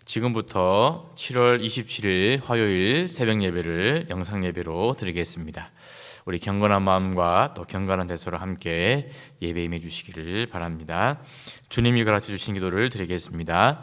지금부터 7월 27일 화요일 새벽 예배를 영상 예배로 드리겠습니다. 우리 경건한 마음과 또 경건한 대소로 함께 예배 임해 주시기를 바랍니다. 주님이 가르쳐 주신 기도를 드리겠습니다.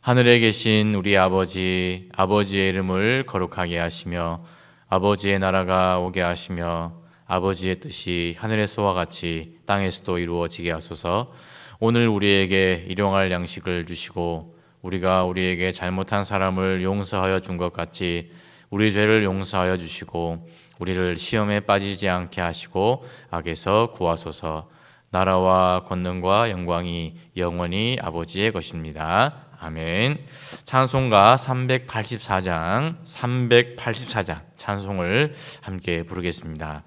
하늘에 계신 우리 아버지, 아버지의 이름을 거룩하게 하시며 아버지의 나라가 오게 하시며 아버지의 뜻이 하늘에서와 같이 땅에서도 이루어지게 하소서. 오늘 우리에게 일용할 양식을 주시고 우리가 우리에게 잘못한 사람을 용서하여 준 것 같이 우리 죄를 용서하여 주시고 우리를 시험에 빠지지 않게 하시고 악에서 구하소서. 나라와 권능과 영광이 영원히 아버지의 것입니다. 아멘. 찬송가 384장 찬송을 함께 부르겠습니다.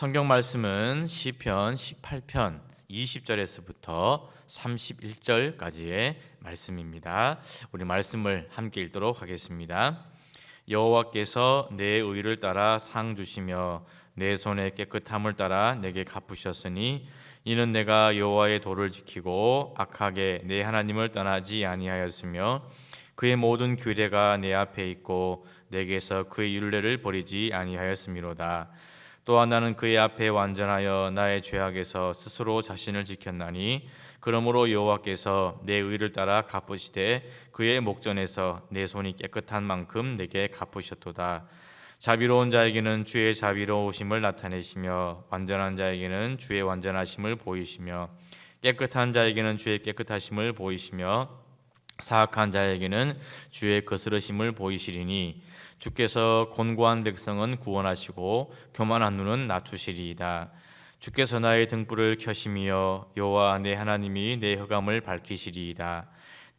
성경 말씀은 시편 18편 20절에서부터 31절까지의 말씀입니다. 우리 말씀을 함께 읽도록 하겠습니다. 여호와께서 내 의를 따라 상 주시며 내 손의 깨끗함을 따라 내게 갚으셨으니 이는 내가 여호와의 도를 지키고 악하게 내 하나님을 떠나지 아니하였으며 그의 모든 규례가 내 앞에 있고 내게서 그의 율례를 버리지 아니하였음이로다. 또한 나는 그의 앞에 완전하여 나의 죄악에서 스스로 자신을 지켰나니 그러므로 여호와께서 내 의를 따라 갚으시되 그의 목전에서 내 손이 깨끗한 만큼 내게 갚으셨도다. 자비로운 자에게는 주의 자비로우심을 나타내시며 완전한 자에게는 주의 완전하심을 보이시며 깨끗한 자에게는 주의 깨끗하심을 보이시며 사악한 자에게는 주의 거스르심을 보이시리니 주께서 곤고한 백성은 구원하시고 교만한 눈은 낮추시리이다. 주께서 나의 등불을 켜시며 여호와 내 하나님이 내 흑암을 밝히시리이다.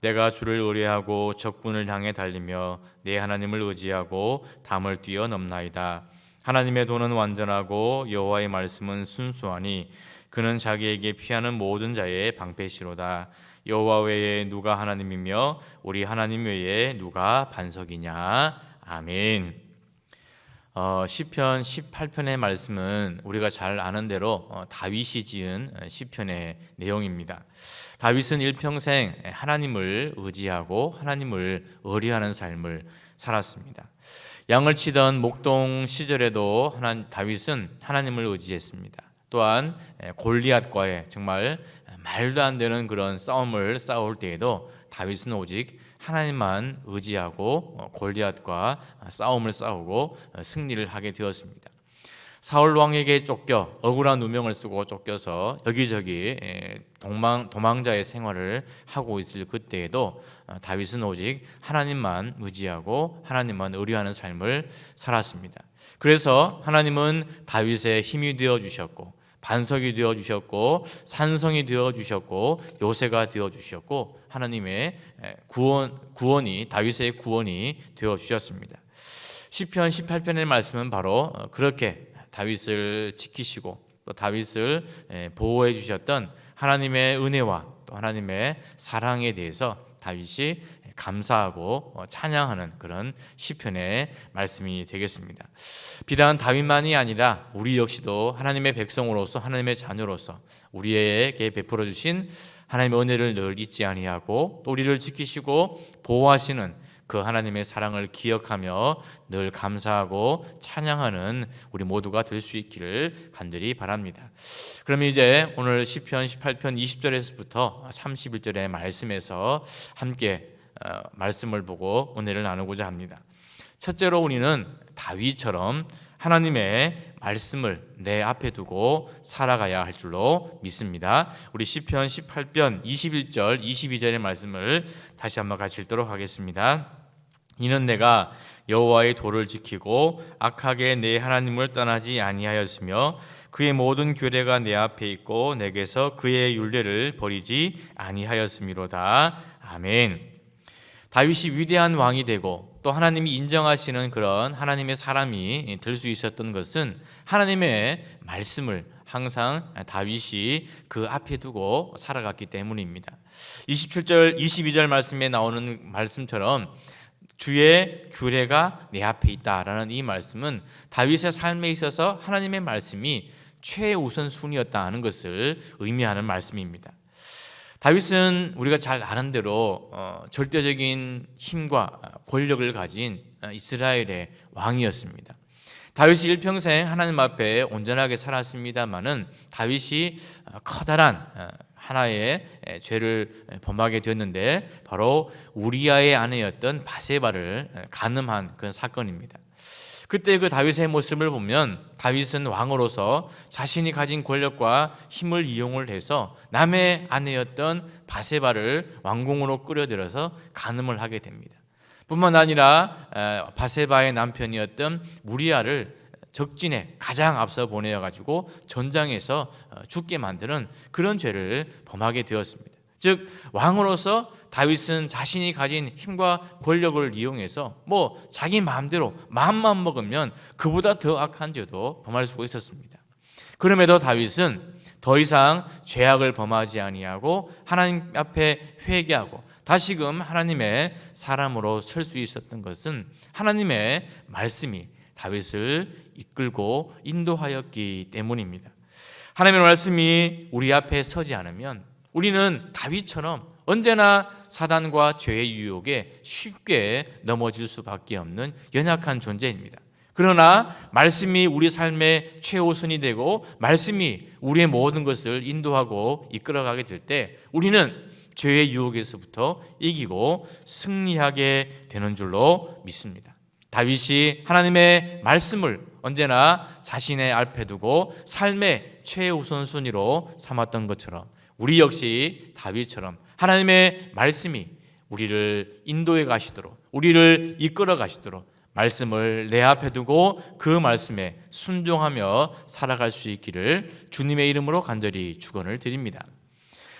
내가 주를 의뢰하고 적군을 향해 달리며 내 하나님을 의지하고 담을 뛰어넘나이다. 하나님의 도는 완전하고 여호와의 말씀은 순수하니 그는 자기에게 피하는 모든 자의 방패시로다. 여호와 외에 누가 하나님이며 우리 하나님 외에 누가 반석이냐. 아멘. 시편 18편의 말씀은 우리가 잘 아는 대로 다윗이 지은 시편의 내용입니다. 다윗은 일평생 하나님을 의지하고 하나님을 의뢰하는 삶을 살았습니다. 양을 치던 목동 시절에도 다윗은 하나님을 의지했습니다. 또한 골리앗과의 정말 말도 안 되는 그런 싸움을 싸울 때에도 다윗은 오직 하나님만 의지하고 골리앗과 싸움을 싸우고 승리를 하게 되었습니다. 사울 왕에게 쫓겨 억울한 누명을 쓰고 쫓겨서 여기저기 도망자의 생활을 하고 있을 그때에도 다윗은 오직 하나님만 의지하고 하나님만 의뢰하는 삶을 살았습니다. 그래서 하나님은 다윗의 힘이 되어 주셨고 반석이 되어 주셨고 산성이 되어 주셨고 요새가 되어 주셨고 하나님의 구원이 다윗의 구원이 되어 주셨습니다. 시편 18편의 말씀은 바로 그렇게 다윗을 지키시고 또 다윗을 보호해 주셨던 하나님의 은혜와 또 하나님의 사랑에 대해서 다윗이 감사하고 찬양하는 그런 시편의 말씀이 되겠습니다. 비단 다윗만이 아니라 우리 역시도 하나님의 백성으로서 하나님의 자녀로서 우리에게 베풀어 주신 하나님의 은혜를 늘 잊지 아니하고 또 우리를 지키시고 보호하시는 그 하나님의 사랑을 기억하며 늘 감사하고 찬양하는 우리 모두가 될 수 있기를 간절히 바랍니다. 그럼 이제 오늘 시편 18편 20절에서부터 31절의 말씀에서 함께 말씀을 보고 은혜를 나누고자 합니다. 첫째로 우리는 다윗처럼 하나님의 말씀을 내 앞에 두고 살아가야 할 줄로 믿습니다. 우리 시편 18편 21절 22절의 말씀을 다시 한번 같이 읽도록 하겠습니다. 이는 내가 여호와의 도를 지키고 악하게 내 하나님을 떠나지 아니하였으며 그의 모든 규례가 내 앞에 있고 내게서 그의 율례를 버리지 아니하였음이로다. 아멘. 다윗이 위대한 왕이 되고 또 하나님이 인정하시는 그런 하나님의 사람이 될 수 있었던 것은 하나님의 말씀을 항상 다윗이 그 앞에 두고 살아갔기 때문입니다. 27절 22절 말씀에 나오는 말씀처럼 주의 규례가 내 앞에 있다라는 이 말씀은 다윗의 삶에 있어서 하나님의 말씀이 최우선순위였다는 것을 의미하는 말씀입니다. 다윗은 우리가 잘 아는 대로 절대적인 힘과 권력을 가진 이스라엘의 왕이었습니다. 다윗이 일평생 하나님 앞에 온전하게 살았습니다마는 다윗이 커다란 하나의 죄를 범하게 되었는데 바로 우리아의 아내였던 바세바를 간음한 그런 사건입니다. 그때 그 다윗의 모습을 보면 다윗은 왕으로서 자신이 가진 권력과 힘을 이용을 해서 남의 아내였던 바세바를 왕궁으로 끌어들여서 간음을 하게 됩니다. 뿐만 아니라 바세바의 남편이었던 우리아를 적진에 가장 앞서 보내어가지고 전장에서 죽게 만드는 그런 죄를 범하게 되었습니다. 즉 왕으로서 다윗은 자신이 가진 힘과 권력을 이용해서 자기 마음대로 마음만 먹으면 그보다 더 악한 죄도 범할 수가 있었습니다. 그럼에도 다윗은 더 이상 죄악을 범하지 아니하고 하나님 앞에 회개하고 다시금 하나님의 사람으로 설 수 있었던 것은 하나님의 말씀이 다윗을 이끌고 인도하였기 때문입니다. 하나님의 말씀이 우리 앞에 서지 않으면 우리는 다윗처럼 언제나 사단과 죄의 유혹에 쉽게 넘어질 수밖에 없는 연약한 존재입니다. 그러나 말씀이 우리 삶의 최우선이 되고 말씀이 우리의 모든 것을 인도하고 이끌어가게 될 때 우리는 죄의 유혹에서부터 이기고 승리하게 되는 줄로 믿습니다. 다윗이 하나님의 말씀을 언제나 자신의 앞에 두고 삶의 최우선순위로 삼았던 것처럼 우리 역시 다윗처럼 하나님의 말씀이 우리를 인도해 가시도록 우리를 이끌어 가시도록 말씀을 내 앞에 두고 그 말씀에 순종하며 살아갈 수 있기를 주님의 이름으로 간절히 축원을 드립니다.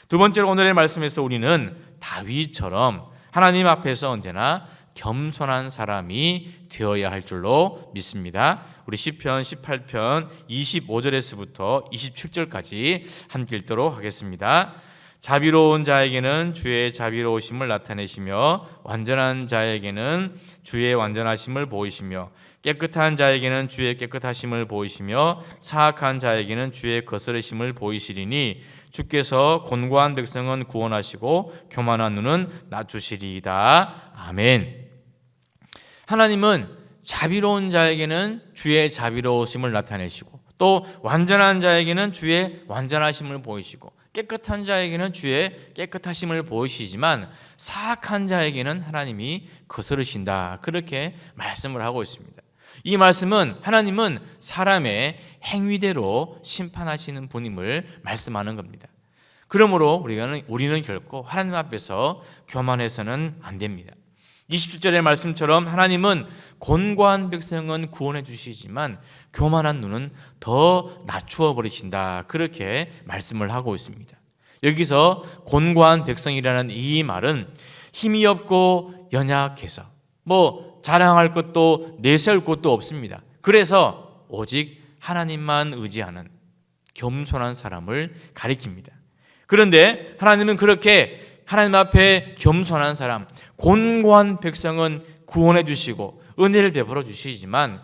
두 번째로 오늘의 말씀에서 우리는 다윗처럼 하나님 앞에서 언제나 겸손한 사람이 되어야 할 줄로 믿습니다. 우리 시편 18편 25절에서부터 27절까지 함께 읽도록 하겠습니다. 자비로운 자에게는 주의 자비로우심을 나타내시며 완전한 자에게는 주의 완전하심을 보이시며 깨끗한 자에게는 주의 깨끗하심을 보이시며 사악한 자에게는 주의 거스르심을 보이시리니 주께서 곤고한 백성은 구원하시고 교만한 눈은 낮추시리이다. 아멘. 하나님은 자비로운 자에게는 주의 자비로우심을 나타내시고 또 완전한 자에게는 주의 완전하심을 보이시고 깨끗한 자에게는 주의 깨끗하심을 보이시지만 사악한 자에게는 하나님이 거스르신다. 그렇게 말씀을 하고 있습니다. 이 말씀은 하나님은 사람의 행위대로 심판하시는 분임을 말씀하는 겁니다. 그러므로 우리는 결코 하나님 앞에서 교만해서는 안 됩니다. 27절의 말씀처럼 하나님은 곤고한 백성은 구원해 주시지만 교만한 눈은 더 낮추어 버리신다. 그렇게 말씀을 하고 있습니다. 여기서 곤고한 백성이라는 이 말은 힘이 없고 연약해서 자랑할 것도 내세울 것도 없습니다. 그래서 오직 하나님만 의지하는 겸손한 사람을 가리킵니다. 그런데 하나님은 그렇게 하나님 앞에 겸손한 사람, 곤고한 백성은 구원해 주시고 은혜를 베풀어 주시지만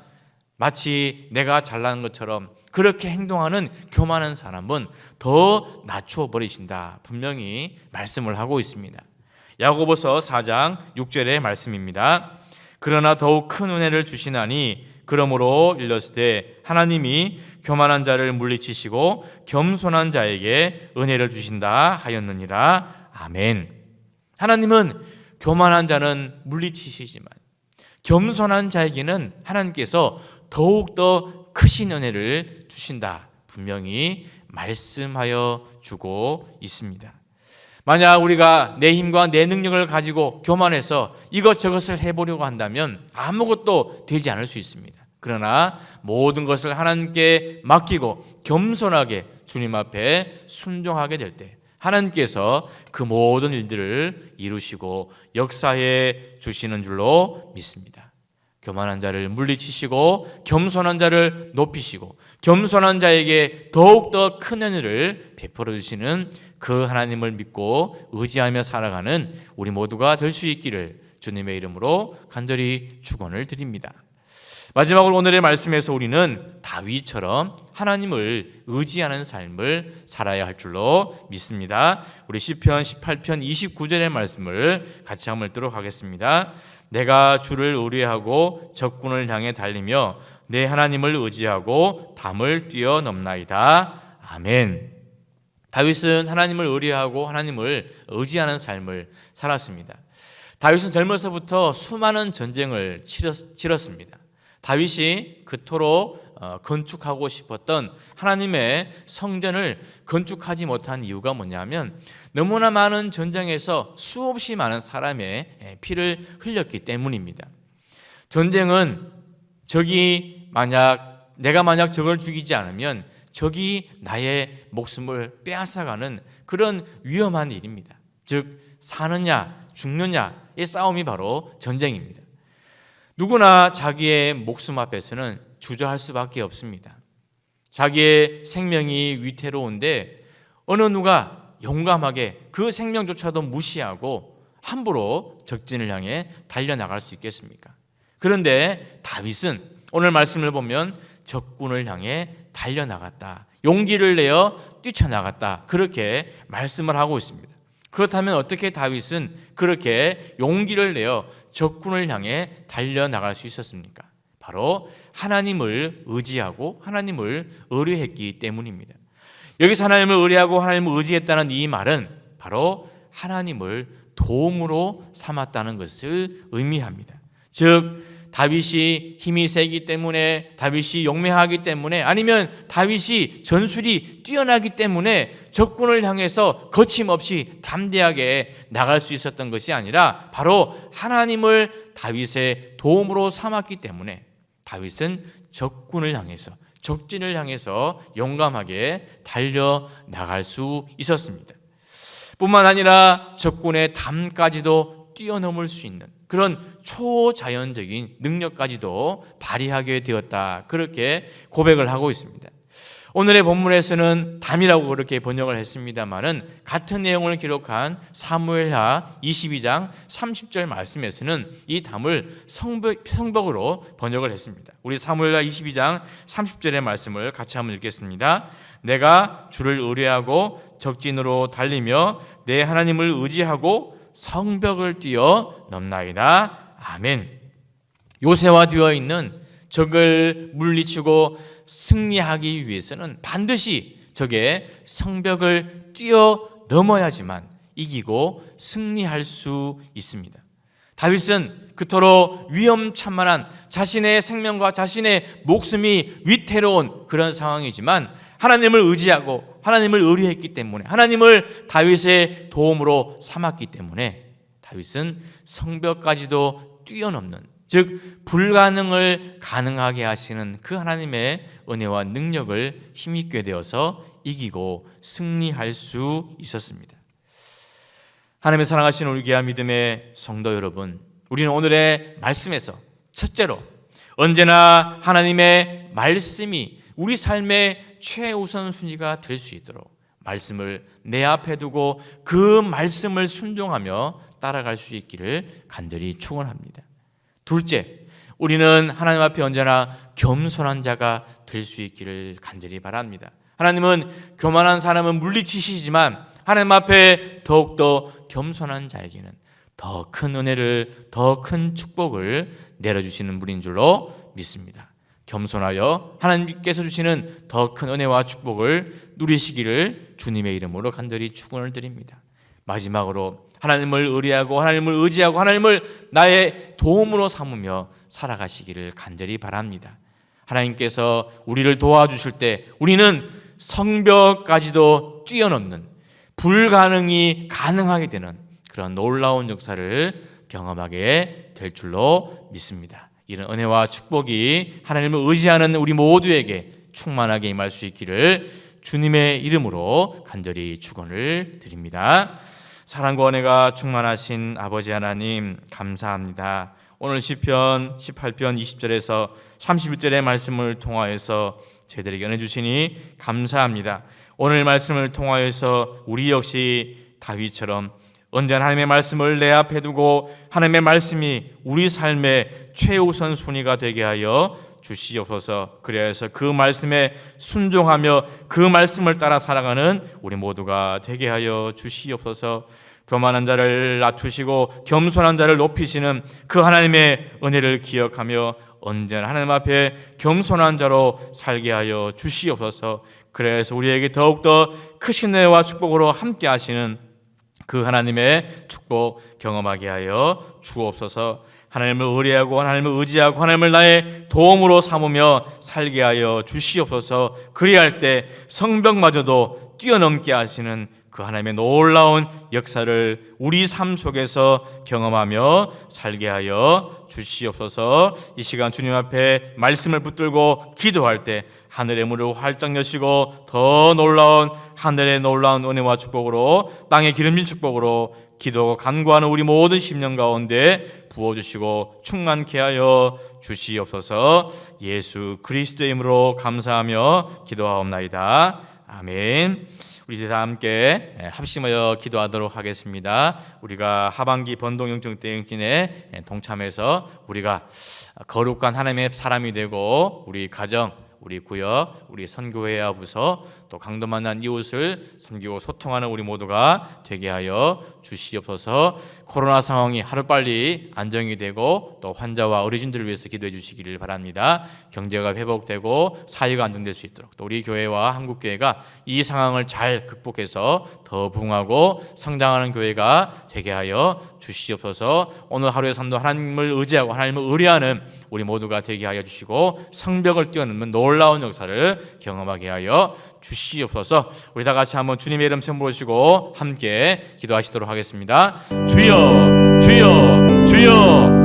마치 내가 잘난 것처럼 그렇게 행동하는 교만한 사람은 더 낮추어 버리신다. 분명히 말씀을 하고 있습니다. 야고보서 4장 6절의 말씀입니다. 그러나 더욱 큰 은혜를 주시나니 그러므로 일렀으되 하나님이 교만한 자를 물리치시고 겸손한 자에게 은혜를 주신다 하였느니라. 아멘. 하나님은 교만한 자는 물리치시지만 겸손한 자에게는 하나님께서 더욱더 크신 은혜를 주신다. 분명히 말씀하여 주고 있습니다. 만약 우리가 내 힘과 내 능력을 가지고 교만해서 이것저것을 해보려고 한다면 아무것도 되지 않을 수 있습니다. 그러나 모든 것을 하나님께 맡기고 겸손하게 주님 앞에 순종하게 될 때 하나님께서 그 모든 일들을 이루시고 역사해 주시는 줄로 믿습니다. 교만한 자를 물리치시고 겸손한 자를 높이시고 겸손한 자에게 더욱더 큰 은혜를 베풀어 주시는 그 하나님을 믿고 의지하며 살아가는 우리 모두가 될 수 있기를 주님의 이름으로 간절히 축원을 드립니다. 마지막으로 오늘의 말씀에서 우리는 다윗처럼 하나님을 의지하는 삶을 살아야 할 줄로 믿습니다. 우리 시편 18편 29절의 말씀을 같이 한번 읽도록 하겠습니다. 내가 주를 의뢰하고 적군을 향해 달리며 내 하나님을 의지하고 담을 뛰어넘나이다. 아멘. 다윗은 하나님을 의뢰하고 하나님을 의지하는 삶을 살았습니다. 다윗은 젊어서부터 수많은 전쟁을 치렀습니다. 다윗이 그토록 건축하고 싶었던 하나님의 성전을 건축하지 못한 이유가 뭐냐면 너무나 많은 전쟁에서 수없이 많은 사람의 피를 흘렸기 때문입니다. 전쟁은 내가 만약 적을 죽이지 않으면 적이 나의 목숨을 빼앗아가는 그런 위험한 일입니다. 즉 사느냐 죽느냐의 싸움이 바로 전쟁입니다. 누구나 자기의 목숨 앞에서는 주저할 수밖에 없습니다. 자기의 생명이 위태로운데 어느 누가 용감하게 그 생명조차도 무시하고 함부로 적진을 향해 달려나갈 수 있겠습니까? 그런데 다윗은 오늘 말씀을 보면 적군을 향해 달려나갔다. 용기를 내어 뛰쳐나갔다. 그렇게 말씀을 하고 있습니다. 그렇다면 어떻게 다윗은 그렇게 용기를 내어 적군을 향해 달려나갈 수 있었습니까? 바로 하나님을 의지하고 하나님을 의뢰했기 때문입니다. 여기서 하나님을 의뢰하고 하나님을 의지했다는 이 말은 바로 하나님을 도움으로 삼았다는 것을 의미합니다. 즉 다윗이 힘이 세기 때문에, 다윗이 용맹하기 때문에, 아니면 다윗이 전술이 뛰어나기 때문에 적군을 향해서 거침없이 담대하게 나갈 수 있었던 것이 아니라 바로 하나님을 다윗의 도움으로 삼았기 때문에 다윗은 적군을 향해서, 적진을 향해서 용감하게 달려나갈 수 있었습니다. 뿐만 아니라 적군의 담까지도 뛰어넘을 수 있는 그런 초자연적인 능력까지도 발휘하게 되었다, 그렇게 고백을 하고 있습니다. 오늘의 본문에서는 담이라고 그렇게 번역을 했습니다마는 같은 내용을 기록한 사무엘하 22장 30절 말씀에서는 이 담을 성벽으로 번역을 했습니다. 우리 사무엘하 22장 30절의 말씀을 같이 한번 읽겠습니다. 내가 주를 의뢰하고 적진으로 달리며 내 하나님을 의지하고 성벽을 뛰어넘나이다. 아멘. 요새화되어 있는 적을 물리치고 승리하기 위해서는 반드시 적의 성벽을 뛰어넘어야지만 이기고 승리할 수 있습니다. 다윗은 그토록 위험천만한 자신의 생명과 자신의 목숨이 위태로운 그런 상황이지만 하나님을 의지하고 하나님을 의뢰했기 때문에, 하나님을 다윗의 도움으로 삼았기 때문에 다윗은 성벽까지도 뛰어넘는, 즉 불가능을 가능하게 하시는 그 하나님의 은혜와 능력을 힘있게 되어서 이기고 승리할 수 있었습니다. 하나님의 사랑하시는 우리 귀한 믿음의 성도 여러분, 우리는 오늘의 말씀에서 첫째로 언제나 하나님의 말씀이 우리 삶의 최우선 순위가 될 수 있도록 말씀을 내 앞에 두고 그 말씀을 순종하며 따라갈 수 있기를 간절히 축원합니다. 둘째, 우리는 하나님 앞에 언제나 겸손한 자가 될 수 있기를 간절히 바랍니다. 하나님은 교만한 사람은 물리치시지만 하나님 앞에 더욱더 겸손한 자에게는 더 큰 은혜를, 더 큰 축복을 내려주시는 분인 줄로 믿습니다. 겸손하여 하나님께서 주시는 더 큰 은혜와 축복을 누리시기를 주님의 이름으로 간절히 축원을 드립니다. 마지막으로 하나님을 의뢰하고 하나님을 의지하고 하나님을 나의 도움으로 삼으며 살아가시기를 간절히 바랍니다. 하나님께서 우리를 도와주실 때 우리는 성벽까지도 뛰어넘는, 불가능이 가능하게 되는 그런 놀라운 역사를 경험하게 될 줄로 믿습니다. 이런 은혜와 축복이 하나님을 의지하는 우리 모두에게 충만하게 임할 수 있기를 주님의 이름으로 간절히 축원을 드립니다. 사랑과 은혜가 충만하신 아버지 하나님, 감사합니다. 오늘 시편 18편 20절에서 31절의 말씀을 통하여서 저희들에게 은혜 주시니 감사합니다. 오늘 말씀을 통하여서 우리 역시 다윗처럼 언제나 하나님의 말씀을 내 앞에 두고 하나님의 말씀이 우리 삶의 최우선 순위가 되게 하여 주시옵소서. 그래서 그 말씀에 순종하며 그 말씀을 따라 살아가는 우리 모두가 되게 하여 주시옵소서. 교만한 자를 낮추시고 겸손한 자를 높이시는 그 하나님의 은혜를 기억하며 언제나 하나님 앞에 겸손한 자로 살게 하여 주시옵소서. 그래서 우리에게 더욱더 크신 은혜와 축복으로 함께 하시는 그 하나님의 축복 경험하게 하여 주옵소서. 하나님을 의뢰하고 하나님을 의지하고 하나님을 나의 도움으로 삼으며 살게 하여 주시옵소서. 그리할 때 성벽마저도 뛰어넘게 하시는 그 하나님의 놀라운 역사를 우리 삶 속에서 경험하며 살게 하여 주시옵소서. 이 시간 주님 앞에 말씀을 붙들고 기도할 때 하늘의 문을 활짝 여시고 더 놀라운 하늘의 놀라운 은혜와 축복으로, 땅의 기름진 축복으로 기도하고 간구하는 우리 모든 심령 가운데 부어주시고 충만케 하여 주시옵소서. 예수 그리스도의 이름으로 감사하며 기도하옵나이다. 아멘. 우리 다 함께 합심하여 기도하도록 하겠습니다. 우리가 하반기 번동영증대행진에 동참해서 우리가 거룩한 하나님의 사람이 되고 우리 가정, 우리 구역, 우리 선교회와 부서, 또 강도 만난 이웃을 섬기고 소통하는 우리 모두가 되게 하여 주시옵소서. 코로나 상황이 하루빨리 안정이 되고 또 환자와 어르신들을 위해서 기도해 주시기를 바랍니다. 경제가 회복되고 사회가 안정될 수 있도록, 또 우리 교회와 한국교회가 이 상황을 잘 극복해서 더 부흥하고 성장하는 교회가 되게 하여 주시옵소서. 오늘 하루의 삶도 하나님을 의지하고 하나님을 의뢰하는 우리 모두가 되게 하여 주시고 성벽을 뛰어넘는 놀라운 역사를 경험하게 하여 주시옵소서. 우리 다 같이 한번 주님의 이름 처음 부르시고 함께 기도하시도록 하겠습니다. 주여, 주여, 주여.